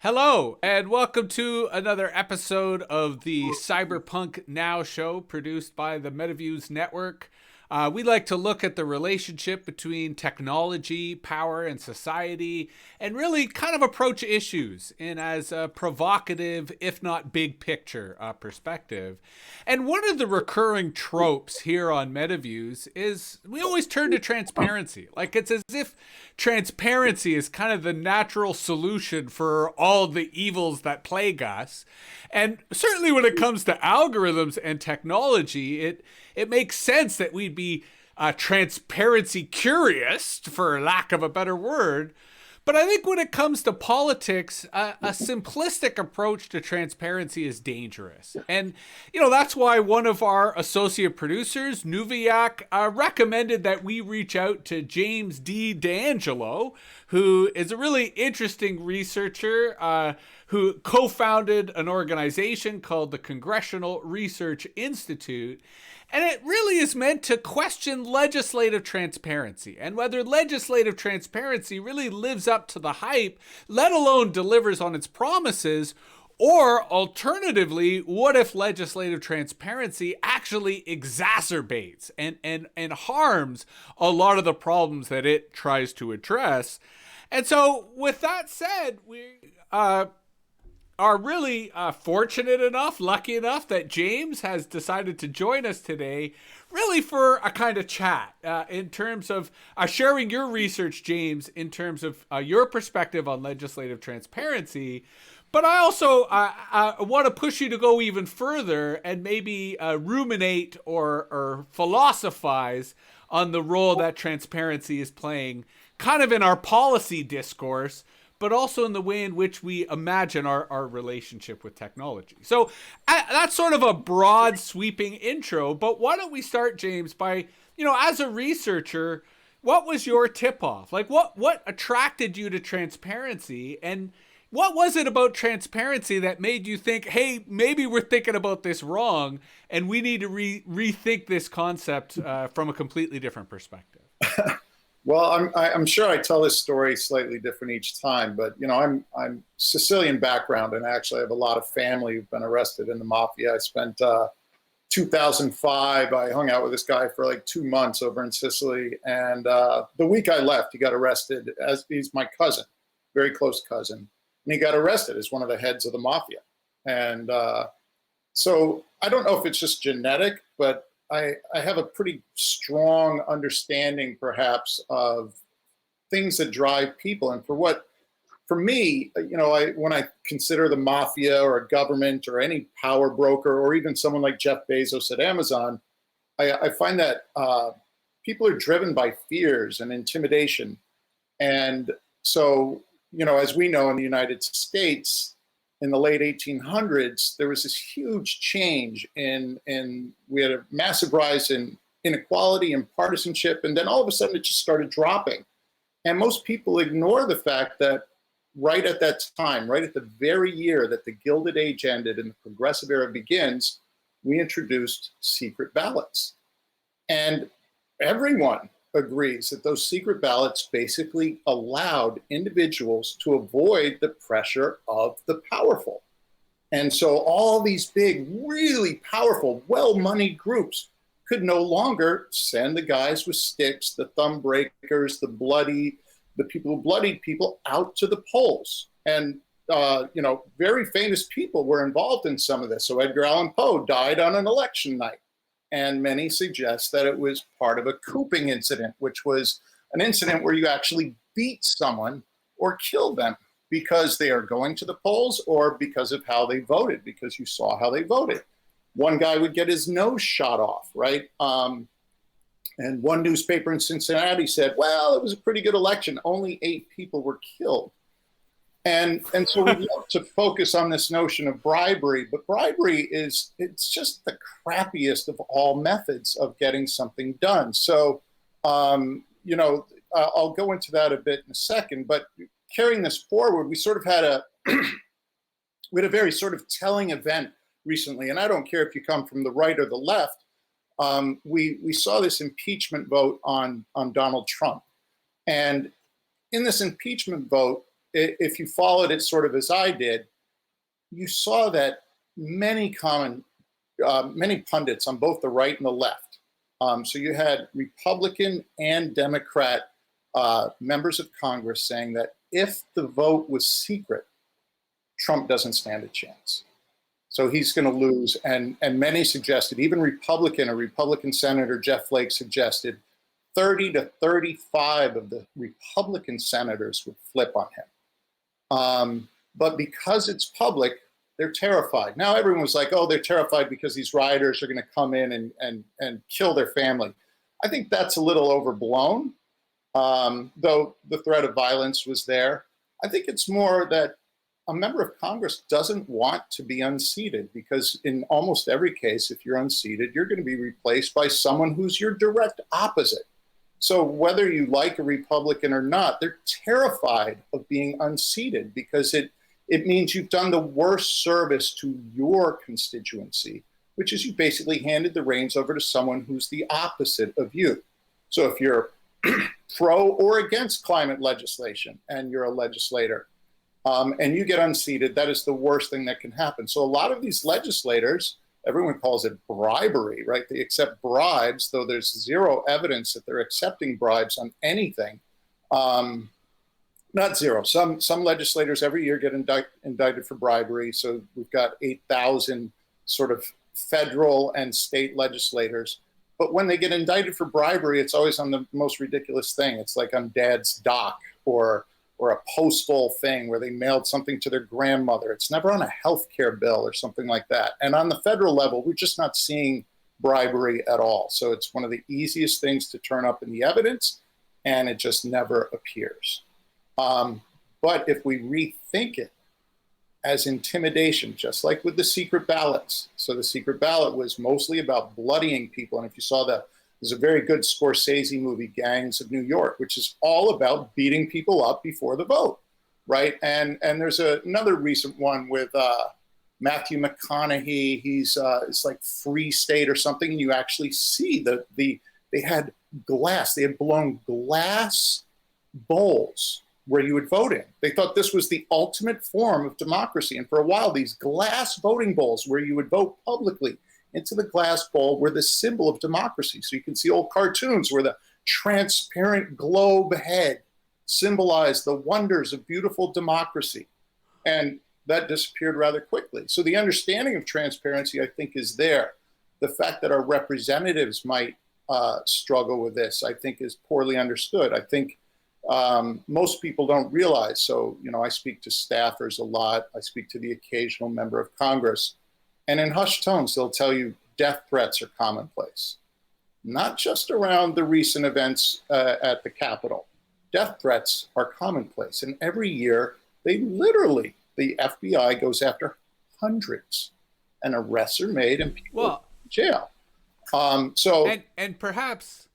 Hello, and welcome to another episode of the Cyberpunk Now show produced by the MetaViews Network. We like to look at the relationship between technology, power, and society, and really kind of approach issues in as a provocative, if not big picture perspective. And one of the recurring tropes here on MetaViews is we always turn to transparency. Like it's as if transparency is kind of the natural solution for all the evils that plague us. And certainly when it comes to algorithms and technology, it makes sense that we'd be transparency curious, for lack of a better word. But I think when it comes to politics, a simplistic approach to transparency is dangerous. And, that's why one of our associate producers, Nuviak, recommended that we reach out to James D. D'Angelo, who is a really interesting researcher who co-founded an organization called the Congressional Research Institute. And it really is meant to question legislative transparency and whether legislative transparency really lives up to the hype, let alone delivers on its promises. Or alternatively, what if legislative transparency actually exacerbates and harms a lot of the problems that it tries to address? And so with that said, we are really fortunate enough, lucky enough that James has decided to join us today, really for a kind of chat in terms of sharing your research, James, in terms of your perspective on legislative transparency. But I also want to push you to go even further and maybe ruminate or philosophize on the role that transparency is playing kind of in our policy discourse, but also in the way in which we imagine our relationship with technology. So that's sort of a broad, sweeping intro. But why don't we start, James, by, as a researcher, what was your tip-off? Like, what attracted you to transparency? And what was it about transparency that made you think, hey, maybe we're thinking about this wrong, and we need to rethink this concept from a completely different perspective? Well, I'm sure I tell this story slightly different each time, but I'm Sicilian background, and actually I have a lot of family who've been arrested in the mafia. I spent 2005. I hung out with this guy for like 2 months over in Sicily, and the week I left, he got arrested as he's my cousin, very close cousin, and he got arrested as one of the heads of the mafia. And so I don't know if it's just genetic, but I have a pretty strong understanding, perhaps, of things that drive people. And for me, when I consider the mafia or a government or any power broker or even someone like Jeff Bezos at Amazon, I find that people are driven by fears and intimidation. And so, as we know in the United States, in the late 1800s, there was this huge change we had a massive rise in inequality and partisanship, and then all of a sudden it just started dropping. And most people ignore the fact that right at that time, right at the very year that the Gilded Age ended and the Progressive Era begins, we introduced secret ballots. And everyone agrees that those secret ballots basically allowed individuals to avoid the pressure of the powerful. And so all these big, really powerful, well-moneyed groups could no longer send the guys with sticks, the thumb breakers, the people who bloodied people out to the polls. And, very famous people were involved in some of this. So Edgar Allan Poe died on an election night. And many suggest that it was part of a cooping incident, which was an incident where you actually beat someone or kill them because they are going to the polls or because of how they voted, because you saw how they voted. One guy would get his nose shot off, right? And one newspaper in Cincinnati said, well, it was a pretty good election. Only 8 people were killed. And so we love to focus on this notion of bribery, but bribery it's just the crappiest of all methods of getting something done. So, I'll go into that a bit in a second, but carrying this forward, we sort of had a very sort of telling event recently, and I don't care if you come from the right or the left. We saw this impeachment vote on Donald Trump. And in this impeachment vote, if you followed it sort of as I did, you saw that many pundits on both the right and the left. So you had Republican and Democrat members of Congress saying that if the vote was secret, Trump doesn't stand a chance. So he's going to lose. And many suggested, even a Republican Senator, Jeff Flake, suggested 30 to 35 of the Republican senators would flip on him. But because it's public, they're terrified. Now everyone was like, oh, they're terrified because these rioters are going to come in and kill their family. I think that's a little overblown, though the threat of violence was there. I think it's more that a member of Congress doesn't want to be unseated, because in almost every case, if you're unseated, you're going to be replaced by someone who's your direct opposite. So whether you like a Republican or not, they're terrified of being unseated, because it means you've done the worst service to your constituency, which is you basically handed the reins over to someone who's the opposite of you. So if you're pro or against climate legislation and you're a legislator, and you get unseated, that is the worst thing that can happen. So a lot of these legislators, everyone calls it bribery, right? They accept bribes, though there's zero evidence that they're accepting bribes on anything. Not zero. Some legislators every year get indicted for bribery. So we've got 8,000 sort of federal and state legislators. But when they get indicted for bribery, it's always on the most ridiculous thing. It's like on dad's dock or a postal thing where they mailed something to their grandmother. It's never on a healthcare bill or something like that. And on the federal level, we're just not seeing bribery at all. So it's one of the easiest things to turn up in the evidence, and it just never appears. But if we rethink it as intimidation, just like with the secret ballots. So the secret ballot was mostly about bloodying people. And if you saw there's a very good Scorsese movie, Gangs of New York, which is all about beating people up before the vote, right? And there's another recent one with Matthew McConaughey. He's it's like Free State or something. And you actually see they had blown glass bowls where you would vote in. They thought this was the ultimate form of democracy. And for a while, these glass voting bowls where you would vote publicly into the glass bowl were the symbol of democracy. So you can see old cartoons where the transparent globe head symbolized the wonders of beautiful democracy. And that disappeared rather quickly. So the understanding of transparency, I think, is there. The fact that our representatives might struggle with this, I think, is poorly understood. I think most people don't realize. So, I speak to staffers a lot. I speak to the occasional member of Congress. And in hushed tones, they'll tell you death threats are commonplace. Not just around the recent events at the Capitol. Death threats are commonplace. And every year, the FBI goes after hundreds. And arrests are made and people go to jail. And perhaps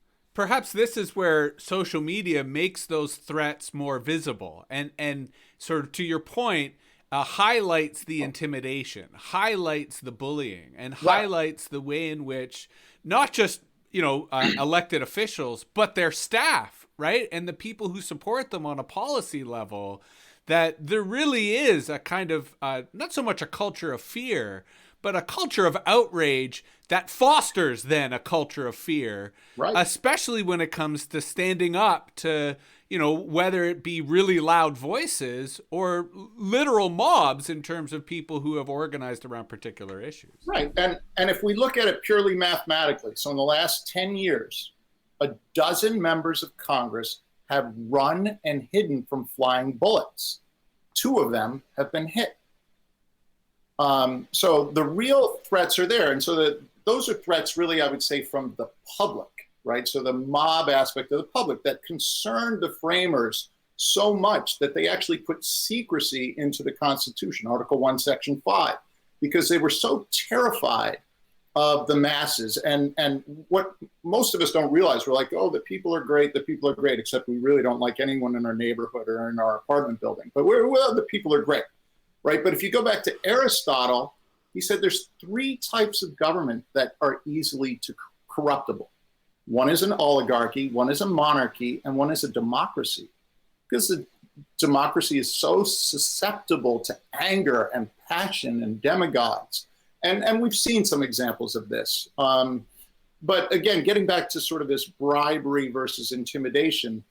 this is where social media makes those threats more visible. And sort of to your point, highlights the intimidation, highlights the bullying, and highlights the way in which not just, elected officials, but their staff, right? And the people who support them on a policy level, that there really is a kind of, not so much a culture of fear, but a culture of outrage that fosters then a culture of fear, right? Especially when it comes to standing up to, whether it be really loud voices or literal mobs in terms of people who have organized around particular issues. Right. And if we look at it purely mathematically, so in the last 10 years, a dozen members of Congress have run and hidden from flying bullets. 2 of them have been hit. So the real threats are there. And so those are threats really, I would say, from the public, right? So the mob aspect of the public that concerned the framers so much that they actually put secrecy into the Constitution, Article 1, Section 5, because they were so terrified of the masses. And what most of us don't realize, we're like, oh, the people are great, except we really don't like anyone in our neighborhood or in our apartment building. But the people are great. Right. But if you go back to Aristotle, he said there's 3 types of government that are easily corruptible. One is an oligarchy, one is a monarchy, and one is a democracy. Because democracy is so susceptible to anger and passion and demagogues. And we've seen some examples of this. But again, getting back to sort of this bribery versus intimidation,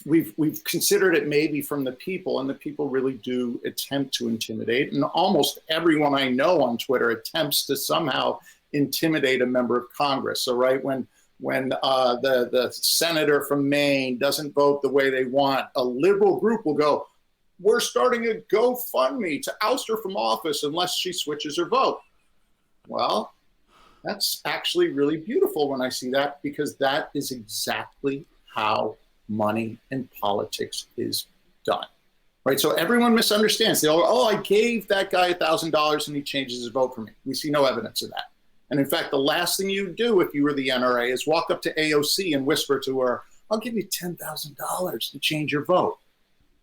we've considered it maybe from the people, and the people really do attempt to intimidate. And almost everyone I know on Twitter attempts to somehow intimidate a member of Congress. So right when the senator from Maine doesn't vote the way they want, a liberal group will go, "We're starting a GoFundMe to oust her from office unless she switches her vote." Well, that's actually really beautiful when I see that, because that is exactly how money in politics is done, right? So everyone misunderstands. They'll, "Oh, I gave that guy $1,000 and he changes his vote for me." We see no evidence of that. And in fact, the last thing you do if you were the NRA is walk up to AOC and whisper to her, "I'll give you $10,000 to change your vote."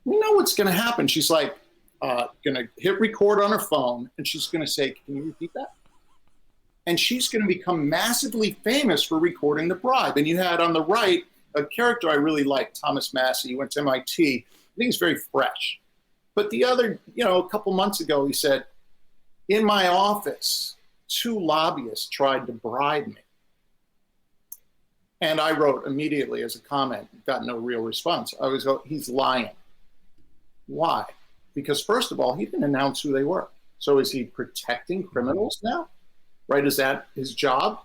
You know what's going to happen. She's like, going to hit record on her phone, and she's going to say, "Can you repeat that?" And she's going to become massively famous for recording the bribe. And you had on the right a character I really liked, Thomas Massey. He went to MIT. I think he's very fresh. But the other, a couple months ago, he said, "In my office, 2 lobbyists tried to bribe me." And I wrote immediately as a comment, got no real response. I was going, he's lying. Why? Because first of all, he didn't announce who they were. So is he protecting criminals now? Right? Is that his job?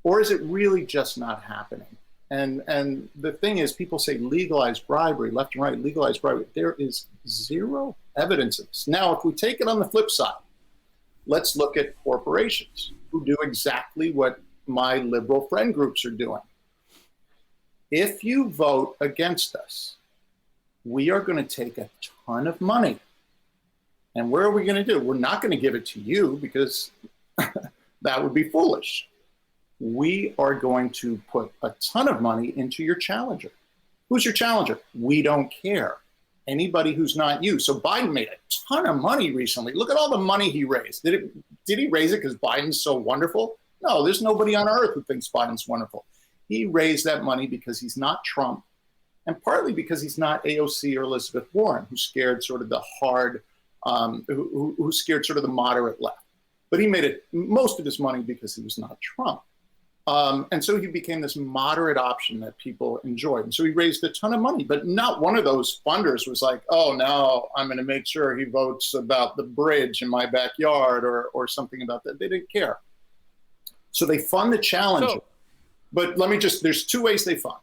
Or is it really just not happening? And the thing is, people say legalize bribery, left and right, legalize bribery. There is zero evidence of this. Now, if we take it on the flip side, let's look at corporations who do exactly what my liberal friend groups are doing. If you vote against us, we are going to take a ton of money. And where are we going to do? We're not going to give it to you, because that would be foolish. We are going to put a ton of money into your challenger. Who's your challenger? We don't care. Anybody who's not you. So Biden made a ton of money recently. Look at all the money he raised. Did he raise it because Biden's so wonderful? No, there's nobody on earth who thinks Biden's wonderful. He raised that money because he's not Trump, and partly because he's not AOC or Elizabeth Warren, who scared sort of the hard, who scared sort of the moderate left. But he made most of his money because he was not Trump. And so he became this moderate option that people enjoyed. And so he raised a ton of money, but not one of those funders was like, "Oh, now I'm going to make sure he votes about the bridge in my backyard," or something about that. They didn't care. So they fund the challenger. But there's 2 ways they fund.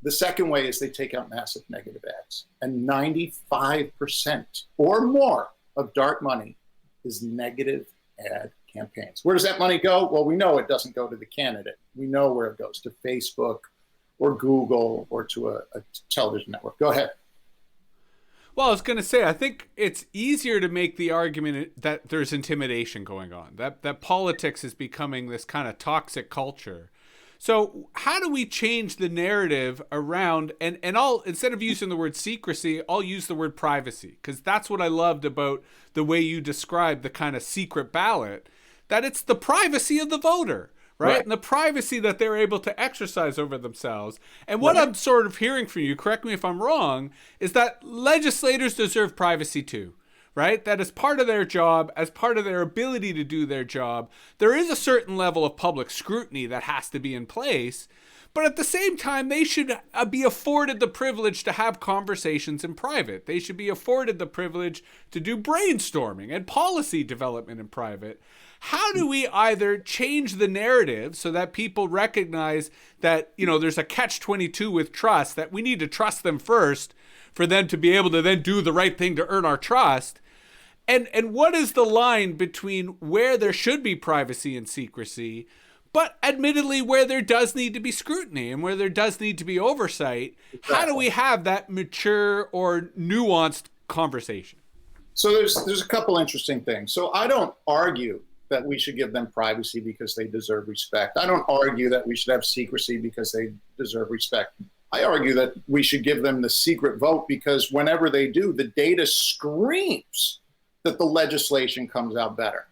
The second way is they take out massive negative ads. And 95% or more of dark money is negative ad campaigns. Where does that money go? Well, we know it doesn't go to the candidate. We know where it goes, to Facebook or Google or to a television network. Go ahead. Well, I was going to say, I think it's easier to make the argument that there's intimidation going on, that politics is becoming this kind of toxic culture. So how do we change the narrative around, and I'll, instead of using the word secrecy, I'll use the word privacy, because that's what I loved about the way you described the kind of secret ballot, that it's the privacy of the voter, right? And the privacy that they're able to exercise over themselves. And what I'm sort of hearing from you, correct me if I'm wrong, is that legislators deserve privacy too. Right? That as part of their job, as part of their ability to do their job, there is a certain level of public scrutiny that has to be in place. But at the same time, they should be afforded the privilege to have conversations in private. They should be afforded the privilege to do brainstorming and policy development in private. How do we either change the narrative so that people recognize that, there's a catch-22 with trust, that we need to trust them first for them to be able to then do the right thing to earn our trust? And what is the line between where there should be privacy and secrecy, but admittedly where there does need to be scrutiny and where there does need to be oversight? Exactly. How do we have that mature or nuanced conversation? So there's a couple interesting things. So I don't argue that we should give them privacy because they deserve respect. I don't argue that we should have secrecy because they deserve respect. I argue that we should give them the secret vote because whenever they do, the data screams that the legislation comes out better.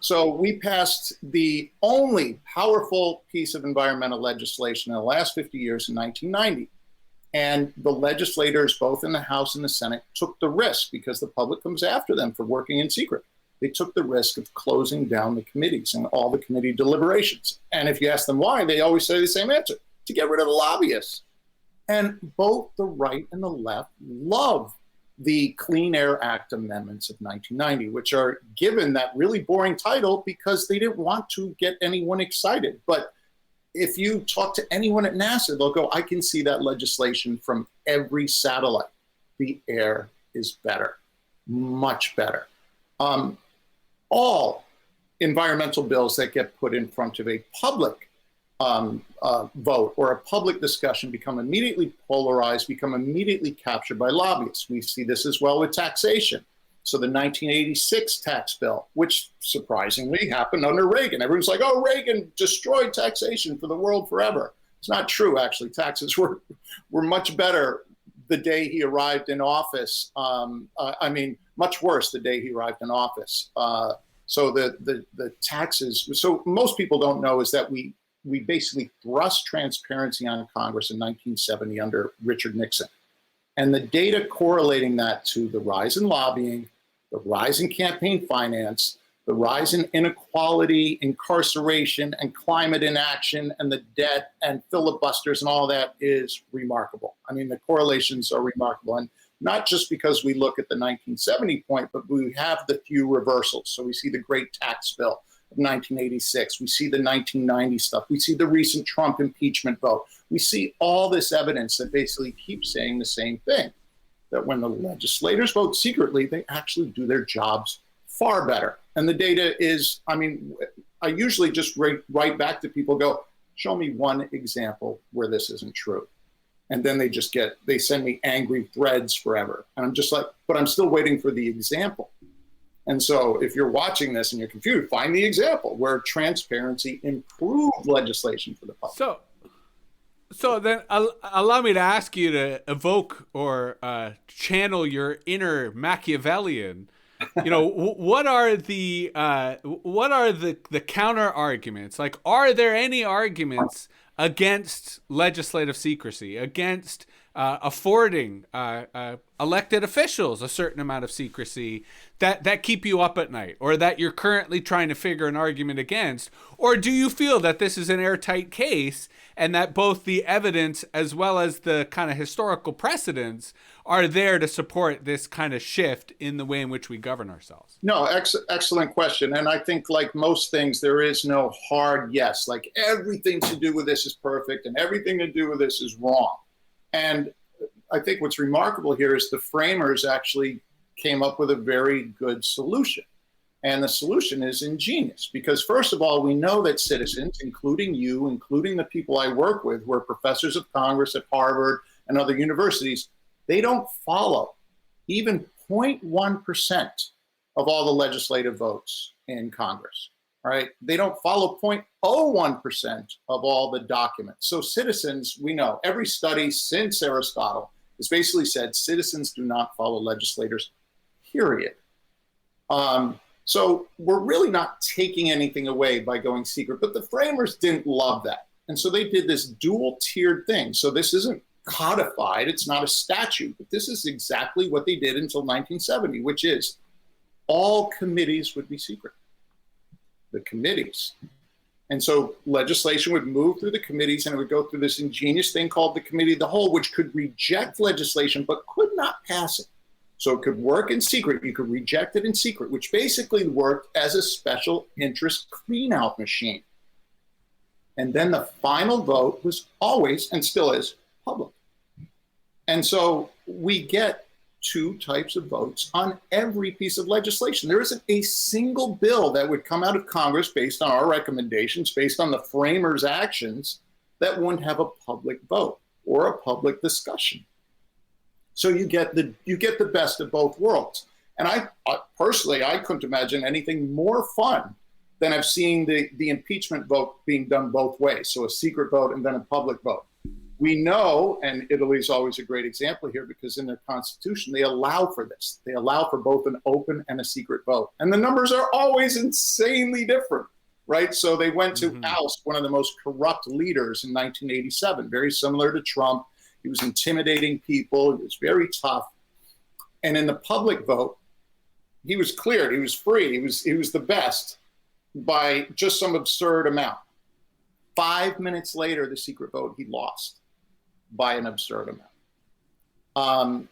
So we passed the only powerful piece of environmental legislation in the last 50 years in 1990. And the legislators, both in the House and the Senate, took the risk, because the public comes after them for working in secret. They took the risk of closing down the committees and all the committee deliberations. And if you ask them why, they always say the same answer: to get rid of the lobbyists. And both the right and the left love the Clean Air Act amendments of 1990, which are given that really boring title because they didn't want to get anyone excited. But if you talk to anyone at NASA, they'll go, I can see that legislation from every satellite. The air is better, much better. All environmental bills that get put in front of a public vote or a public discussion become immediately polarized, become immediately captured by lobbyists. We see this as well with taxation. So the 1986 tax bill, which surprisingly happened under Reagan. Everyone's like, oh, Reagan destroyed taxation for the world forever. It's not true, actually. Taxes were much better the day he arrived in office. Much worse the day he arrived in office. So the taxes, so most people don't know is that we basically thrust transparency on Congress in 1970 under Richard Nixon. And the data correlating that to the rise in lobbying, the rise in campaign finance, the rise in inequality, incarceration, and climate inaction, and the debt and filibusters and all that is remarkable. I mean, the correlations are remarkable. And not just because we look at the 1970 point, but we have the few reversals. So we see the great tax bill of 1986. We see the 1990 stuff. We see the recent Trump impeachment vote. We see all this evidence that basically keeps saying the same thing, that when the legislators vote secretly, they actually do their jobs far better. And the data is, I usually just write back to people, go, show me one example where this isn't true. And then they send me angry threads forever. And I'm just like, but I'm still waiting for the example. And so if you're watching this and you're confused, find the example where transparency improved legislation for the public. So then allow me to ask you to evoke or channel your inner Machiavellian. What are the counter arguments? Like, are there any arguments against legislative secrecy, against affording elected officials a certain amount of secrecy that keep you up at night, or that you're currently trying to figure an argument against? Or do you feel that this is an airtight case and that both the evidence as well as the kind of historical precedents are there to support this kind of shift in the way in which we govern ourselves? No, excellent question. And I think, like most things, there is no hard yes, like everything to do with this is perfect and everything to do with this is wrong. And I think what's remarkable here is the framers actually came up with a very good solution. And the solution is ingenious, because first of all, we know that citizens, including you, including the people I work with, who are professors of Congress at Harvard and other universities, they don't follow even 0.1% of all the legislative votes in Congress. All right, they don't follow 0.01% of all the documents. So citizens, we know, every study since Aristotle has basically said citizens do not follow legislators, period. So we're really not taking anything away by going secret, but the framers didn't love that. And so they did this dual-tiered thing. So this isn't codified, it's not a statute, but this is exactly what they did until 1970, which is all committees would be secret. The committees. And so legislation would move through the committees, and it would go through this ingenious thing called the Committee of the Whole, which could reject legislation but could not pass it. So it could work in secret. You could reject it in secret, which basically worked as a special interest clean-out machine. And then the final vote was always, and still is, public. And so we get two types of votes on every piece of legislation. There isn't a single bill that would come out of Congress based on our recommendations, based on the framers' actions, that wouldn't have a public vote or a public discussion. So you get the best of both worlds. And I personally, I couldn't imagine anything more fun than I've seen the impeachment vote being done both ways. So a secret vote and then a public vote. We know, and Italy's always a great example here, because in their constitution, they allow for this. They allow for both an open and a secret vote. And the numbers are always insanely different, right? So they went to oust one of the most corrupt leaders in 1987, very similar to Trump. He was intimidating people. He was very tough. And in the public vote, he was cleared. He was free. He was the best by just some absurd amount. 5 minutes later, the secret vote, he lost by an absurd amount.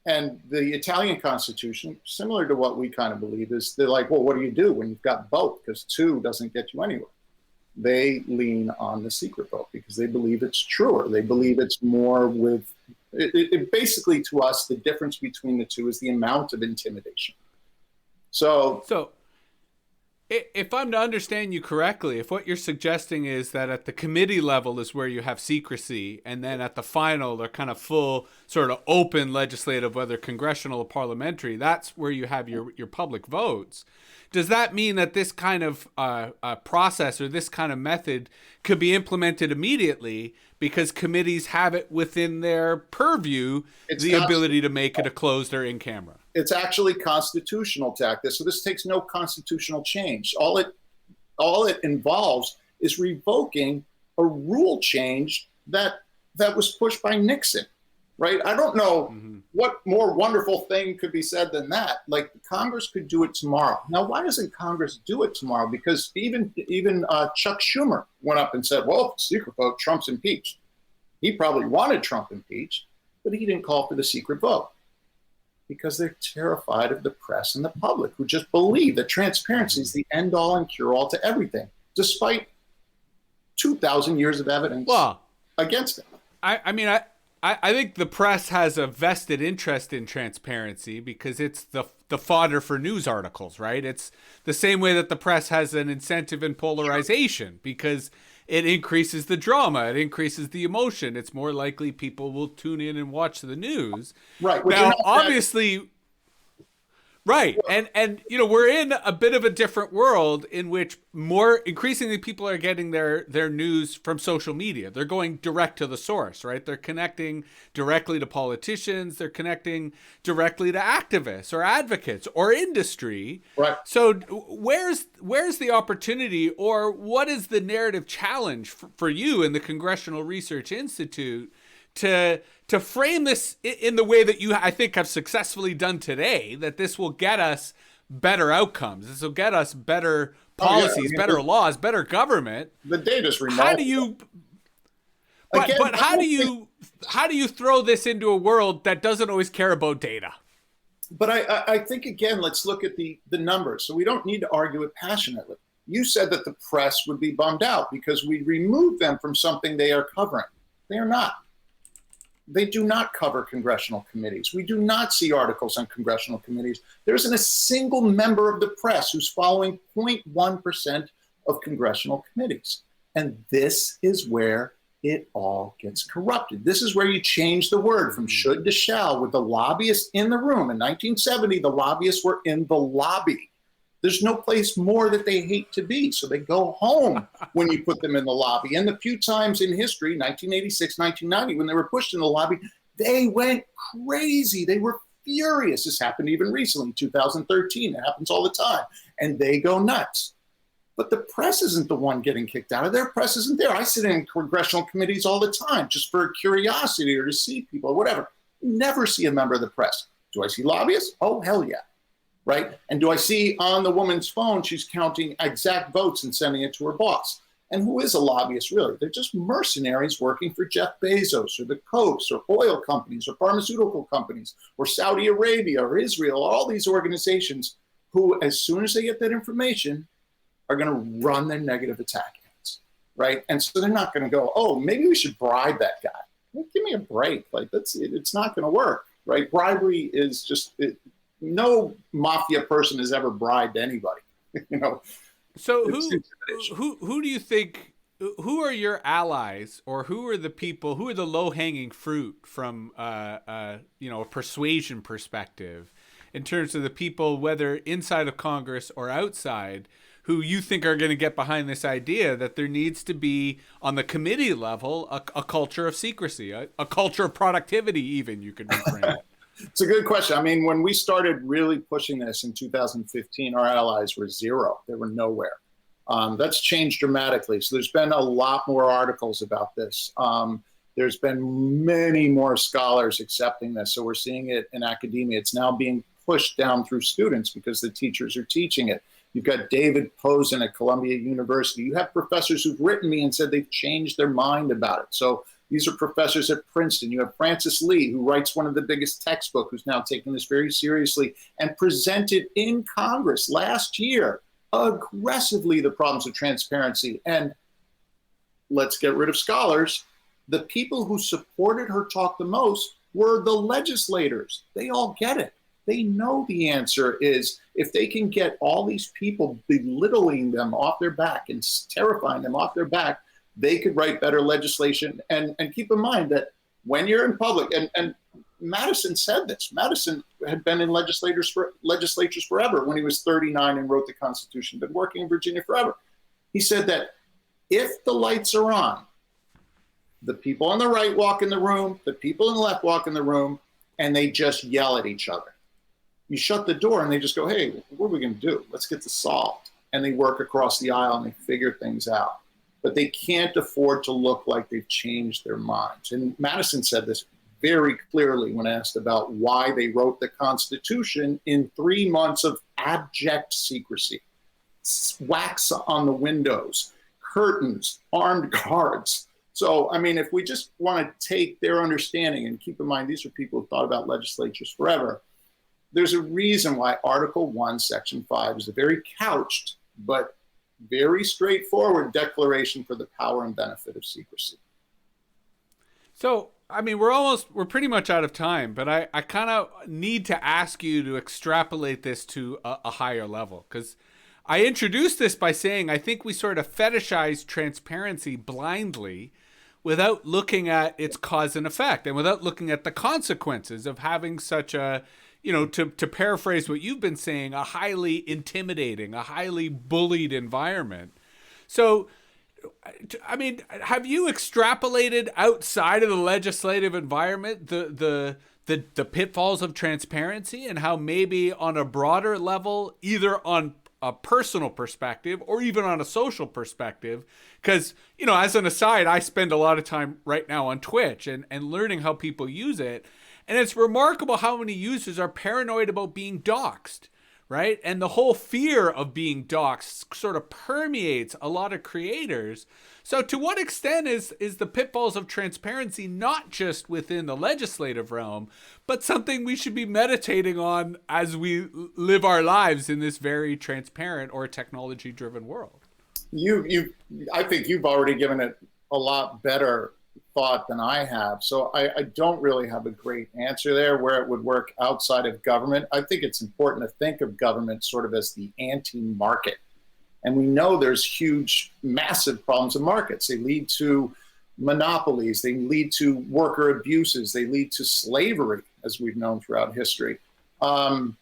And the Italian Constitution, similar to what we kind of believe, is they're like, well, what do you do when you've got both? Because two doesn't get you anywhere. They lean on the secret vote because they believe it's truer. They believe it's more with it basically, to us, the difference between the two is the amount of intimidation. So if I'm to understand you correctly, if what you're suggesting is that at the committee level is where you have secrecy, and then at the final, they're kind of full, sort of open legislative, whether congressional or parliamentary, that's where you have your public votes. Does that mean that this kind of process or this kind of method could be implemented immediately because committees have it within their purview, the ability to make it a closed or in camera? It's actually constitutional tactic. So this takes no constitutional change. All it involves is revoking a rule change that was pushed by Nixon, right? I don't know what more wonderful thing could be said than that. Like, Congress could do it tomorrow. Now, why doesn't Congress do it tomorrow? Because even Chuck Schumer went up and said, well, secret vote, Trump's impeached. He probably wanted Trump impeached, but he didn't call for the secret vote because they're terrified of the press and the public, who just believe that transparency is the end-all and cure-all to everything, despite 2,000 years of evidence against it. I think the press has a vested interest in transparency because it's the fodder for news articles, right? It's the same way that the press has an incentive in polarization because it increases the drama, it increases the emotion. It's more likely people will tune in and watch the news. Right. Now, obviously, right. And you know, we're in a bit of a different world in which increasingly people are getting their news from social media. They're going direct to the source, right? They're connecting directly to politicians. They're connecting directly to activists or advocates or industry. Right. So where's the opportunity, or what is the narrative challenge for you in the Congressional Research Institute to frame this in the way that you, I think, have successfully done today, that this will get us better outcomes. This will get us better policies, better laws, better government. The data's remarkable. How do you throw this into a world that doesn't always care about data? But I think, again, let's look at the numbers. So we don't need to argue it passionately. You said that the press would be bummed out because we removed them from something they are covering. They are not. They do not cover congressional committees. We do not see articles on congressional committees. There isn't a single member of the press who's following 0.1% of congressional committees. And this is where it all gets corrupted. This is where you change the word from should to shall with the lobbyists in the room. In 1970, the lobbyists were in the lobby. There's no place more that they hate to be. So they go home when you put them in the lobby. And the few times in history, 1986, 1990, when they were pushed in the lobby, they went crazy. They were furious. This happened even recently, 2013. It happens all the time. And they go nuts. But the press isn't the one getting kicked out of there. Press isn't there. I sit in congressional committees all the time just for curiosity or to see people or whatever. Never see a member of the press. Do I see lobbyists? Oh, hell yeah. Right? And do I see on the woman's phone, she's counting exact votes and sending it to her boss? And who is a lobbyist, really? They're just mercenaries working for Jeff Bezos or the Kochs or oil companies or pharmaceutical companies or Saudi Arabia or Israel, all these organizations who, as soon as they get that information, are going to run their negative attack ads, right? And so they're not going to go, oh, maybe we should bribe that guy. Well, give me a break. Like, it's not going to work, right? Bribery is just... no mafia person has ever bribed anybody, you know. So who do you think, who are your allies, or who are the people, who are the low-hanging fruit from a persuasion perspective in terms of the people, whether inside of Congress or outside, who you think are going to get behind this idea that there needs to be, on the committee level, a culture of secrecy, a culture of productivity, even, you could reframe it? It's a good question. I mean, when we started really pushing this in 2015, our allies were zero. They were nowhere. That's changed dramatically. So there's been a lot more articles about this. There's been many more scholars accepting this. So we're seeing it in academia. It's now being pushed down through students because the teachers are teaching it. You've got David Posen at Columbia University. You have professors who've written me and said they've changed their mind about it. So these are professors at Princeton. You have Francis Lee, who writes one of the biggest textbooks, who's now taking this very seriously and presented in Congress last year aggressively the problems of transparency. And let's get rid of scholars. The people who supported her talk the most were the legislators. They all get it. They know the answer is if they can get all these people belittling them off their back and terrifying them off their back, they could write better legislation. And keep in mind that when you're in public, and Madison said this, Madison had been in legislatures forever when he was 39 and wrote the Constitution, been working in Virginia forever. He said that if the lights are on, the people on the right walk in the room, the people on the left walk in the room, and they just yell at each other. You shut the door and they just go, hey, what are we going to do? Let's get this solved. And they work across the aisle and they figure things out. But they can't afford to look like they've changed their minds. And Madison said this very clearly when asked about why they wrote the Constitution in 3 months of abject secrecy. Wax on the windows, curtains, armed guards. So, I mean, if we just want to take their understanding and keep in mind, these are people who thought about legislatures forever. There's a reason why Article 1, Section 5 is a very couched but very straightforward declaration for the power and benefit of secrecy. So, I mean, we're pretty much out of time, but I kind of need to ask you to extrapolate this to a higher level, because I introduced this by saying I think we sort of fetishize transparency blindly without looking at its cause and effect and without looking at the consequences of having such a, you know, to paraphrase what you've been saying, a highly intimidating, a highly bullied environment. So, I mean, have you extrapolated outside of the legislative environment the pitfalls of transparency and how maybe on a broader level, either on a personal perspective or even on a social perspective? Because, you know, as an aside, I spend a lot of time right now on Twitch and learning how people use it. And it's remarkable how many users are paranoid about being doxxed, right? And the whole fear of being doxxed sort of permeates a lot of creators. So to what extent is the pitfalls of transparency not just within the legislative realm, but something we should be meditating on as we live our lives in this very transparent or technology-driven world? I think you've already given it a lot better thought than I have. So I don't really have a great answer there where it would work outside of government. I think it's important to think of government sort of as the anti-market. And we know there's huge, massive problems in markets. They lead to monopolies. They lead to worker abuses. They lead to slavery, as we've known throughout history. And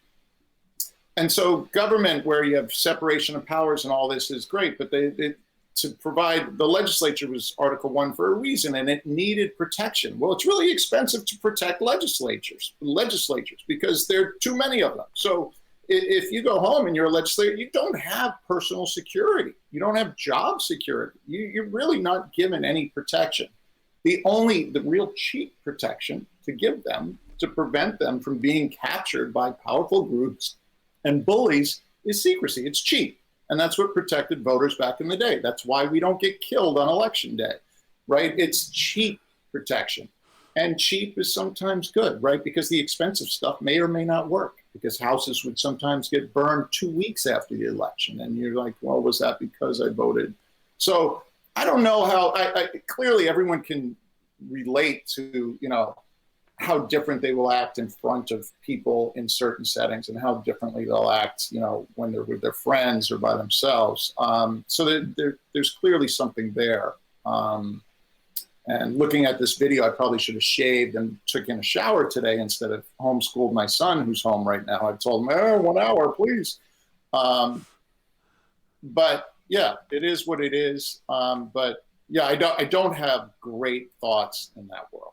so government, where you have separation of powers and all this is great, but to provide, the legislature was Article 1 for a reason, and it needed protection. Well, it's really expensive to protect legislatures because there are too many of them. So if you go home and you're a legislator, you don't have personal security. You don't have job security. You're really not given any protection. The real cheap protection to give them, to prevent them from being captured by powerful groups and bullies, is secrecy. It's cheap. And that's what protected voters back in the day. That's why we don't get killed on election day, right? It's cheap protection. And cheap is sometimes good, right? Because the expensive stuff may or may not work, because houses would sometimes get burned 2 weeks after the election. And you're like, well, was that because I voted? So I don't know how, clearly everyone can relate to, you know, how different they will act in front of people in certain settings and how differently they'll act, you know, when they're with their friends or by themselves. So there's clearly something there. And looking at this video, I probably should have shaved and took in a shower today instead of homeschooled my son, who's home right now. I told him, 1 hour, please. But yeah, it is what it is. But yeah, I don't have great thoughts in that world.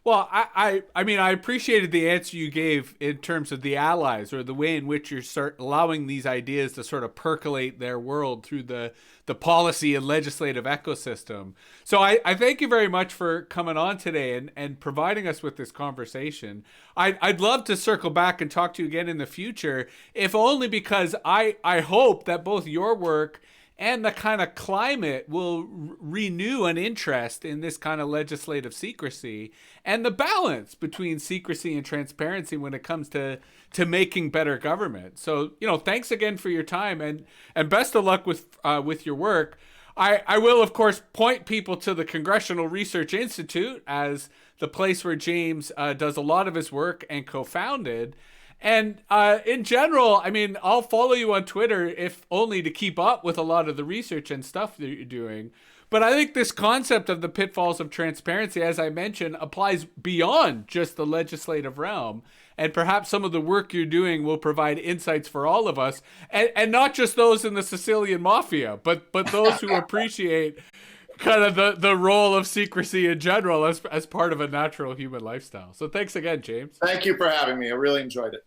Well, I mean, I appreciated the answer you gave in terms of the allies, or the way in which you're allowing these ideas to sort of percolate their world through the policy and legislative ecosystem. So I thank you very much for coming on today and providing us with this conversation. I'd love to circle back and talk to you again in the future, if only because I hope that both your work and the kind of climate will renew an interest in this kind of legislative secrecy and the balance between secrecy and transparency when it comes to making better government. So, thanks again for your time, and best of luck with your work. I will, of course, point people to the Congressional Research Institute as the place where James does a lot of his work and co-founded. And in general, I mean, I'll follow you on Twitter, if only to keep up with a lot of the research and stuff that you're doing. But I think this concept of the pitfalls of transparency, as I mentioned, applies beyond just the legislative realm. And perhaps some of the work you're doing will provide insights for all of us, and not just those in the Sicilian mafia, but those who appreciate kind of the role of secrecy in general as part of a natural human lifestyle. So thanks again, James. Thank you for having me. I really enjoyed it.